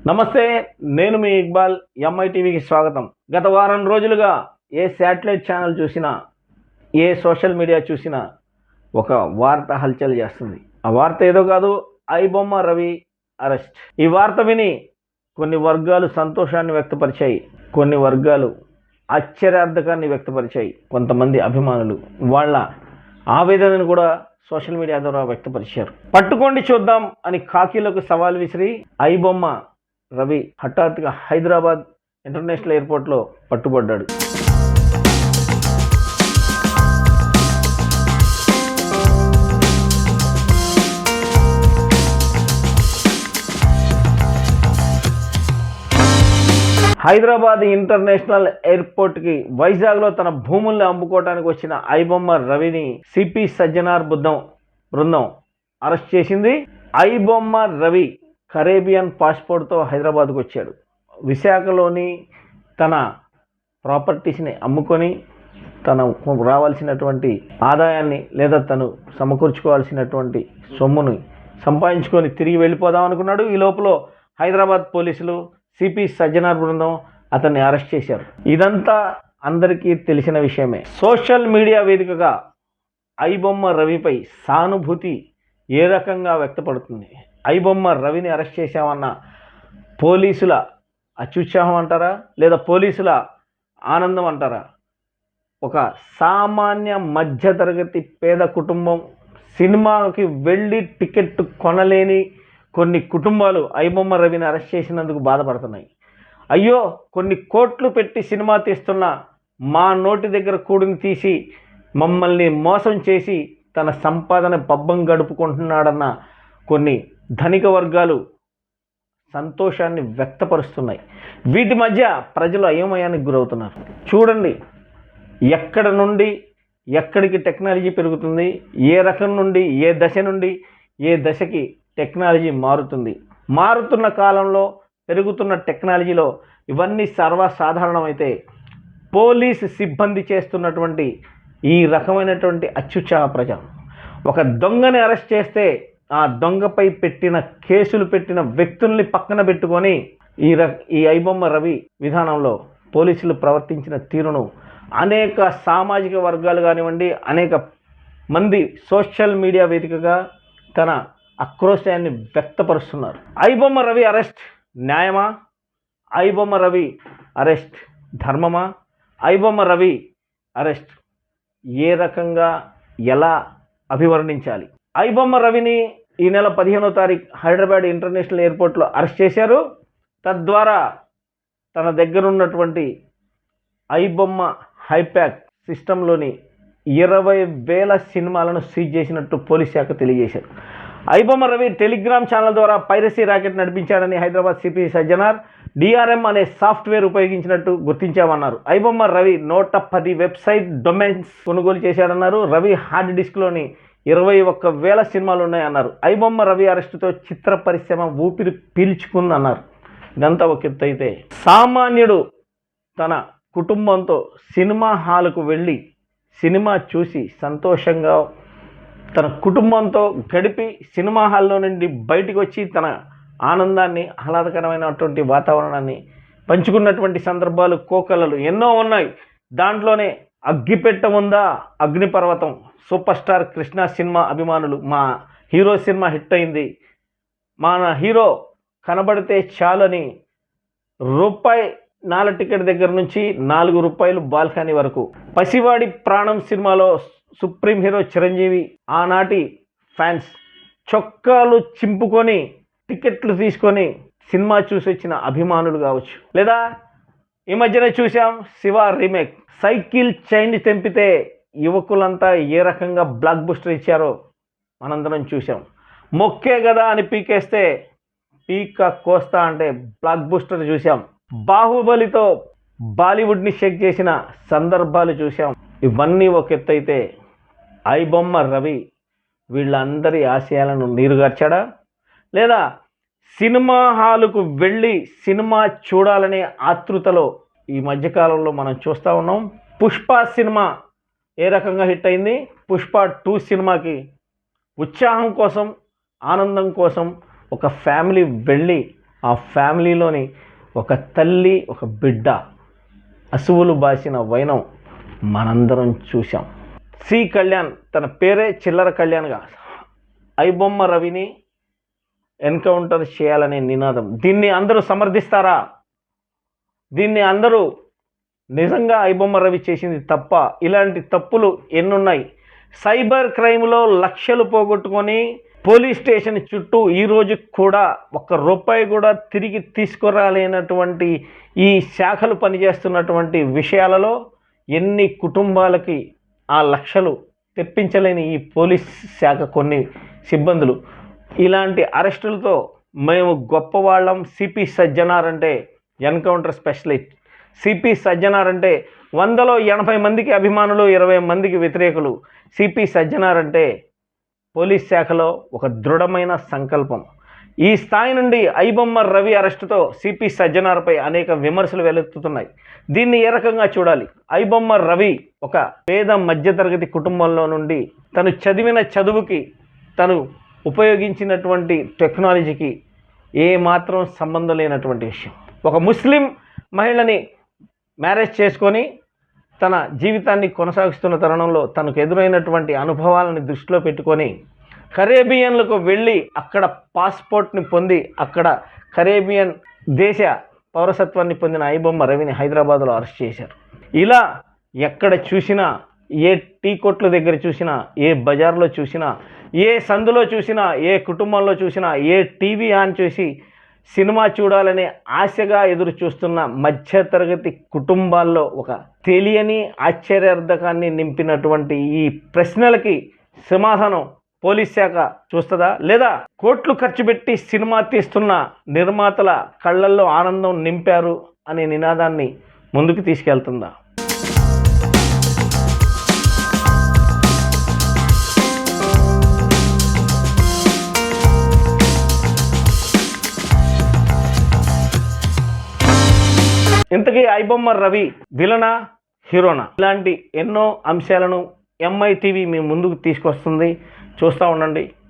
నమస్తే, నేను మీ ఇక్బాల్. ఎంఐ టీవీకి స్వాగతం. గత వారం రోజులుగా ఏ శాటిలైట్ ఛానల్ చూసినా, ఏ సోషల్ మీడియా చూసినా ఒక వార్త హల్చల్ చేస్తుంది. ఆ వార్త ఏదో కాదు, ఐబొమ్మ రవి అరెస్ట్. ఈ వార్త విని కొన్ని వర్గాలు సంతోషాన్ని వ్యక్తపరిచాయి, కొన్ని వర్గాలు ఆశ్చర్యార్థకాన్ని వ్యక్తపరిచాయి. కొంతమంది అభిమానులు వాళ్ళ ఆవేదనను కూడా సోషల్ మీడియా ద్వారా వ్యక్తపరిచారు. పట్టుకోండి చూద్దాం అని ఖాకీలకు సవాల్ విసిరి ఐబొమ్మ రవి హఠాత్తుగా హైదరాబాద్ ఇంటర్నేషనల్ ఎయిర్పోర్ట్లో పట్టుబడ్డాడు. హైదరాబాద్ ఇంటర్నేషనల్ ఎయిర్పోర్ట్కి వైజాగ్లో తన భూముల్ని అమ్ముకోవడానికి వచ్చిన ఐబొమ్మ రవిని సిపి సజ్జనార్ బృందం అరెస్ట్ చేసింది. ఐబొమ్మ రవి కరేబియన్ పాస్పోర్ట్తో హైదరాబాద్కు వచ్చాడు. విశాఖలోని తన ప్రాపర్టీస్ని అమ్ముకొని తనకు రావాల్సినటువంటి ఆదాయాన్ని లేదా తను సమకూర్చుకోవాల్సినటువంటి సొమ్ముని సంపాదించుకొని తిరిగి వెళ్ళిపోదాం అనుకున్నాడు. ఈ లోపల హైదరాబాద్ పోలీసులు సిపి సజ్జనార్ బృందం అతన్ని అరెస్ట్ చేశారు. ఇదంతా అందరికీ తెలిసిన విషయమే. సోషల్ మీడియా వేదికగా ఐబొమ్మ రవిపై సానుభూతి ఏ రకంగా వ్యక్తపడుతుంది? ఐబొమ్మ రవిని అరెస్ట్ చేశామన్న పోలీసుల అత్యుత్సాహం అంటారా, లేదా పోలీసుల ఆనందం అంటారా? ఒక సామాన్య మధ్యతరగతి పేద కుటుంబం, సినిమాకి వెళ్ళి టికెట్ కొనలేని కొన్ని కుటుంబాలు ఐబొమ్మ రవిని అరెస్ట్ చేసినందుకు బాధపడుతున్నాయి. అయ్యో, కొన్ని కోట్లు పెట్టి సినిమా తీస్తున్న మా నోటి దగ్గర కూడిని తీసి మమ్మల్ని మోసం చేసి తన సంపాదన పబ్బం గడుపుకుంటున్నాడన్న కొన్ని ధనిక వర్గాలు సంతోషాన్ని వ్యక్తపరుస్తున్నాయి. వీటి మధ్య ప్రజలు అయోమయానికి గురవుతున్నారు. చూడండి, ఎక్కడ నుండి ఎక్కడికి టెక్నాలజీ పెరుగుతుంది, ఏ రకం నుండి ఏ దశ నుండి ఏ దశకి టెక్నాలజీ మారుతుంది. మారుతున్న కాలంలో పెరుగుతున్న టెక్నాలజీలో ఇవన్నీ సర్వసాధారణమైతే పోలీసు సిబ్బంది చేస్తున్నటువంటి ఈ రకమైనటువంటి అత్యుత్సాహ ప్రచారం, ఒక దొంగని అరెస్ట్ చేస్తే ఆ దొంగపై కేసులు పెట్టిన వ్యక్తుల్ని పక్కన పెట్టుకొని ఈ ఐబొమ్మ రవి విధానంలో పోలీసులు ప్రవర్తించిన తీరును అనేక సామాజిక వర్గాలు కానివ్వండి, అనేక మంది సోషల్ మీడియా వేదికగా తన ఆక్రోశాన్ని వ్యక్తపరుస్తున్నారు. ఐబొమ్మ రవి అరెస్ట్ న్యాయమా? ఐబొమ్మ రవి అరెస్ట్ ధర్మమా? ఐబొమ్మ రవి అరెస్ట్ ఏ రకంగా ఎలా అభివర్ణించాలి? ఐబొమ్మ రవిని ఈ నెల 15వ తారీఖు హైదరాబాద్ ఇంటర్నేషనల్ ఎయిర్పోర్ట్లో అరెస్ట్ చేశారు. తద్వారా తన దగ్గర ఉన్నటువంటి ఐబొమ్మ హైప్యాక్ సిస్టంలోని 20,000 సినిమాలను సీజ్ చేసినట్టు పోలీస్ శాఖ తెలియజేశారు. ఐబొమ్మ రవి టెలిగ్రామ్ ఛానల్ ద్వారా పైరసీ రాకెట్ నడిపించాడని హైదరాబాద్ సిపి సజ్జనార్ డిఆర్ఎం అనే సాఫ్ట్వేర్ ఉపయోగించినట్టు గుర్తించామన్నారు. ఐబొమ్మ రవి 110 వెబ్సైట్ డొమైన్స్ కొనుగోలు చేశాడన్నారు. రవి హార్డ్ డిస్క్లోని 21,000 సినిమాలు ఉన్నాయన్నారు. ఐబొమ్మ రవి అరెస్టుతో చిత్ర పరిశ్రమ ఊపిరి పీల్చుకుందన్నారు. ఇదంతా ఒక ఎత్తు అయితే, సామాన్యుడు తన కుటుంబంతో సినిమా హాల్కు వెళ్ళి సినిమా చూసి సంతోషంగా తన కుటుంబంతో గడిపి సినిమా హాల్లో నుండి బయటికి వచ్చి తన ఆనందాన్ని, ఆహ్లాదకరమైనటువంటి వాతావరణాన్ని పంచుకున్నటువంటి సందర్భాలు, కోకలలు ఎన్నో ఉన్నాయి. దాంట్లోనే అగ్గిపెట్ట ఉందా, అగ్నిపర్వతం. సూపర్ స్టార్ కృష్ణ సినిమా అభిమానులు, మా హీరో సినిమా హిట్ అయింది, మన హీరో కనబడితే చాలని ₹4 టికెట్ దగ్గర నుంచి ₹4 బాల్కనీ వరకు. పసివాడి ప్రాణం సినిమాలో సుప్రీం హీరో చిరంజీవి ఆనాటి ఫ్యాన్స్ చొక్కాలు చింపుకొని టికెట్లు తీసుకొని సినిమా చూసి వచ్చిన అభిమానులు కావచ్చు, లేదా ఈ మధ్యనే చూసాం శివ రీమేక్. సైకిల్ చైన్ తెంపితే యువకులంతా ఏ రకంగా బ్లాక్ బస్టర్ ఇచ్చారో మనందరం చూసాం. మొక్కే కదా అని పీకేస్తే పీక కోస్తా అంటే బ్లాక్ బస్టర్ చూసాం. బాహుబలితో బాలీవుడ్ని షేక్ చేసిన సందర్భాలు చూసాం. ఇవన్నీ ఒక ఎత్తు అయితే, ఐబొమ్మ రవి వీళ్ళందరి ఆశయాలను నీరుగార్చాడా, లేదా సినిమా హాలుకు వెళ్ళి సినిమా చూడాలనే ఆతృతలో ఈ మధ్యకాలంలో మనం చూస్తూ ఉన్నాం. పుష్ప సినిమా ఏ రకంగా హిట్ అయింది, పుష్ప 2 సినిమాకి ఉత్సాహం కోసం, ఆనందం కోసం ఒక ఫ్యామిలీ వెళ్ళి ఆ ఫ్యామిలీలోని ఒక తల్లి ఒక బిడ్డ అసువులు బాసిన వైనం మనందరం చూసాం. సి కళ్యాణ్ తన పేరే చిల్లర కళ్యాణ్గా ఐబొమ్మ రవిని ఎన్కౌంటర్ చేయాలనే నినాదం. దీన్ని అందరూ సమర్థిస్తారా? దీన్ని అందరూ నిజంగా ఐబొమ్మ రవి చేసింది తప్ప? ఇలాంటి తప్పులు ఎన్నున్నాయి? సైబర్ క్రైమ్లో లక్షలు పోగొట్టుకొని పోలీస్ స్టేషన్ చుట్టూ ఈరోజు కూడా ₹1 కూడా తిరిగి తీసుకురాలేనటువంటి ఈ శాఖలు పనిచేస్తున్నటువంటి విషయాలలో ఎన్ని కుటుంబాలకి ఆ లక్షలు తెప్పించలేని ఈ పోలీస్ శాఖ కొన్ని సిబ్బందులు ఇలాంటి అరెస్టులతో మేము గొప్పవాళ్ళం. సిపి సజ్జనార్ అంటే ఎన్కౌంటర్ స్పెషలిస్ట్. సిపి సజ్జనార్ అంటే 100లో 80 మందికి అభిమానులు, 20 మందికి వ్యతిరేకులు. సిపి సజ్జనార్ అంటే పోలీస్ శాఖలో ఒక దృఢమైన సంకల్పం. ఈ స్థాయి నుండి ఐబొమ్మ రవి అరెస్టుతో సిపి సజ్జనార్పై అనేక విమర్శలు వెలువెత్తుతున్నాయి. దీన్ని ఏ రకంగా చూడాలి? ఐబొమ్మ రవి ఒక పేద మధ్యతరగతి కుటుంబంలో నుండి తను చదివిన చదువుకి, తను ఉపయోగించినటువంటి టెక్నాలజీకి ఏమాత్రం సంబంధం లేనటువంటి విషయం. ఒక ముస్లిం మహిళని మ్యారేజ్ చేసుకొని తన జీవితాన్ని కొనసాగిస్తున్న తరుణంలో తనకు ఎదురైనటువంటి అనుభవాలను దృష్టిలో పెట్టుకొని కరేబియన్లకు వెళ్ళి అక్కడ పాస్పోర్ట్ని పొంది అక్కడ కరేబియన్ దేశ పౌరసత్వాన్ని పొందిన ఐబొమ్మ రవిని హైదరాబాద్లో అరెస్ట్ చేశారు. ఇలా ఎక్కడ చూసినా, ఏ టీ కొట్ల దగ్గర చూసినా, ఏ బజార్లో చూసినా, ఏ సందులో చూసినా, ఏ కుటుంబంలో చూసినా, ఏ టీవీ ఆన్ చేసి సినిమా చూడాలనే ఆశగా ఎదురు చూస్తున్న మధ్యతరగతి కుటుంబాల్లో ఒక తెలియని ఆశ్చర్యార్థకాన్ని నింపినటువంటి ఈ ప్రశ్నలకి సమాధానం పోలీస్ శాఖ చూస్తుందా? లేదా కోట్లు ఖర్చు పెట్టి సినిమా తీస్తున్న నిర్మాతల కళ్ళల్లో ఆనందం నింపారు అనే నినాదాన్ని ముందుకు తీసుకెళ్తుందా? ఇంతకీ ఐబొమ్మ రవి విలనా, హీరోనా? ఇలాంటి ఎన్నో అంశాలను ఎంఐ టీవీ మీ ముందుకు తీసుకొస్తుంది. చూస్తూ ఉండండి.